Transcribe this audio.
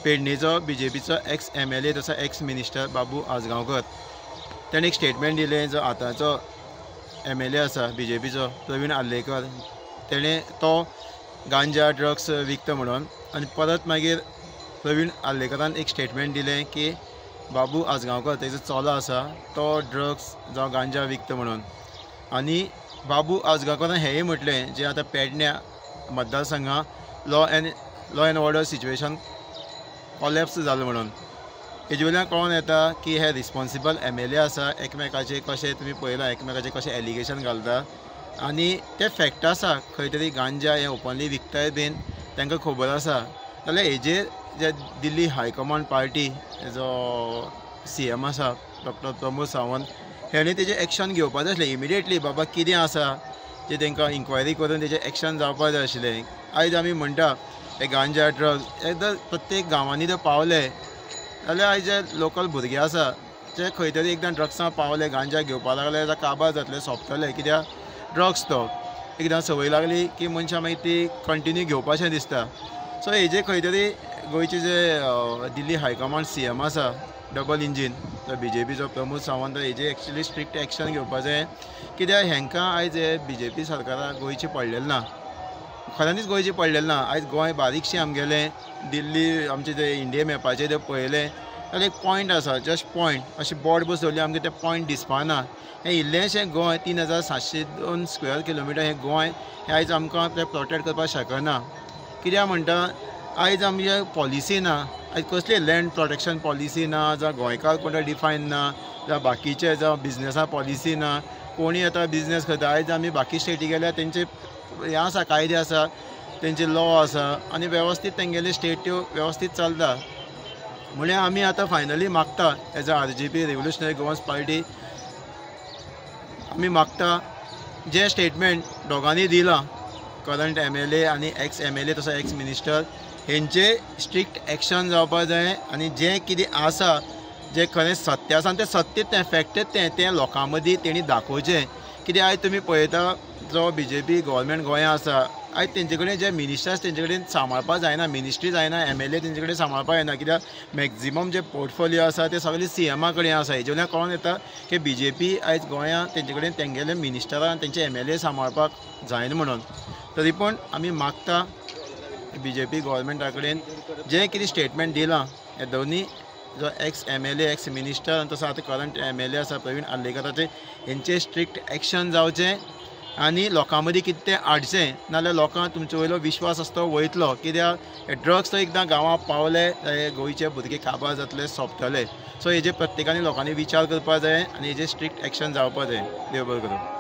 पेडणेचो BJPचो x MLA तसो ex minister बाबू आजगांवकर ताणें एक स्टेटमेंट दिलें। जो आतांचो MLA आसा BJPचो प्रवीण आर्लेकर तेणें तो गांजा ड्रग्स विकता म्हणून, आनी परत मागीर प्रवीण आर्लेकरान एक स्टेटमेंट दिलें की बाबू आजगांवकर तेजो चलो आसा तो ड्रग्स जावं गांजा विकता म्हणून। आनी बाबू आजगांवकरान हेंय म्हटलें जें आतां पेडण्या मतदारसंघां law and order situation collapse जालें म्हणून। हेजे वयल्यान कळून येता की हे रिस्पॉन्सिबल MLA आसा, एकमेकाचे कशें तुमी पळयलां एकामेकाचें कशें एलिगेशन घालता आनी ते फॅक्ट आसा खंय तरी गांजा हे ओपनली विकताय बीन तांकां खबर आसा। जाल्यार हेजेर जे दिल्ली हायकमांड पार्टी जो CM आसा डॉक्टर प्रमोद सावंत हेणें तेजें एक्शन घेवपा जाय आसलें इमिडिएटली। बाबा कितें आसा जें तांकां इन्क्वायरी करून तेजें एक्शन जावपा जाय आशिल्लें। आयज आमी म्हणटा हे गांजा ड्रग्स एकदां प्रत्येक गांवांनी जर पावले जाल्यार आयज जे लोकल भुरगे आसा जे खंय तरी एकदां ड्रग्सां पावले गांजा घेवपा लागले जाल्यार काबार जातले सोंपतले, कित्याक ड्रग्स तो एकदां संवय लागली की मनशां मागीर ती कंटिन्यू घेवपाचें दिसता। सो हेजे खंय तरी गोंयचे जे दिल्ली हायकमांड CM आसा डबल इंजीन BJPचो प्रमोद सावंत हेजे एक्चुली स्ट्रिक्ट एक्शन घेवपा जाय, कित्याक हेंकां आयज हे BJP सरकाराक गोंयची पडलेलें ना, खऱ्यांनीच गोंयची पडलेलें ना। आयज गोंय बारीकशें आमगेलें दिल्ली आमचे जे इंडिया मॅपाचेर जर पळयलें जाल्यार एक पॉयंट आसा, जस्ट पॉयंट अशें बोर्ड बसवली आमकां ते पॉयंट दिसपाना। हें इल्लेंशें गोंय 3702 स्क्वेअर किलोमिटर हें गोंय हें आयज आमकां ते प्रोटेक्ट करपाक शकना। कित्याक म्हणटा आयज आमचे पॉलिसी ना, आयज कसली लँड प्रोटेक्शन पॉलिसी ना, जावं गोंयकार कोण डिफायन ना, जावं बाकीचे जावं बिजनेसा पॉलिसी ना, कोणी आतां बिजनेस करता। आयज आमी बाकी स्टेटी गेल्यार तेंचे हें आसा कायदे आसा, तेंचे लॉ आसा आनी वेवस्थीत तेंगेले स्टेट त्यो वेवस्थीत चलता। म्हळ्यार आमी आतां फायनली मागता as a RGP revolutionary Goans party आमी मागता जें स्टेटमेंट दोगांनी दिलां करंट MLA आनी एक्स MLA तसो एक्स मिनिस्टर हेंचे स्ट्रिक्ट एक्शन जावपा जाय आनी जें कितें आसा जें खरें सत्य आसा तें सत्य तें फॅक्ट तें लोकां मदीं तेणी दाखोवचें। कित्याक आयज तुमी पळयता जो BJP गव्हर्मेंट गोंयांत आसा आयज तेंचे कडेन जे मिनिस्टर्स तेंचे कडेन सांबाळपा जायना, मिनिस्ट्री जायना, MLA तेंचे कडेन सांबाळपा जायना, कित्याक मॅक्झिमम जे पोर्टफोलियो आसा ते सगळे CM कडेन आसा। हेजे वयल्यान कळोन येता की BJP आयज गोंयांत तेंचे कडेन तेंगेले मिनिस्टरान तेंचे MLA सांबाळपाक जायना म्हणून। तरी पूण आमी मागता BJP गव्हर्मेंटा कडेन जें कितें स्टेटमेंट दिलां हे दोनी जो एक्स MLA एक्स मिनिस्टर आनी तसो आतां करंट MLA आसा प्रवीण आर्लेकराचे हेंचे स्ट्रिक्ट एक्शन जावचें आनी लोकां मदीं कितें तें हाडचें, नाजाल्यार लोकांक तुमचे वयलो विश्वास आसा तो वयतलो। कित्याक हे ड्रग्स तो एकदां गांवांत पावले जाल्यार गोंयचे भुरगे काबार जातले, सोंपतले। सो हेजे प्रत्येकानी लोकांनी विचार करपा जाय आनी हेजे स्ट्रिक्ट एक्शन जावपा जाय। देव बरें करूं।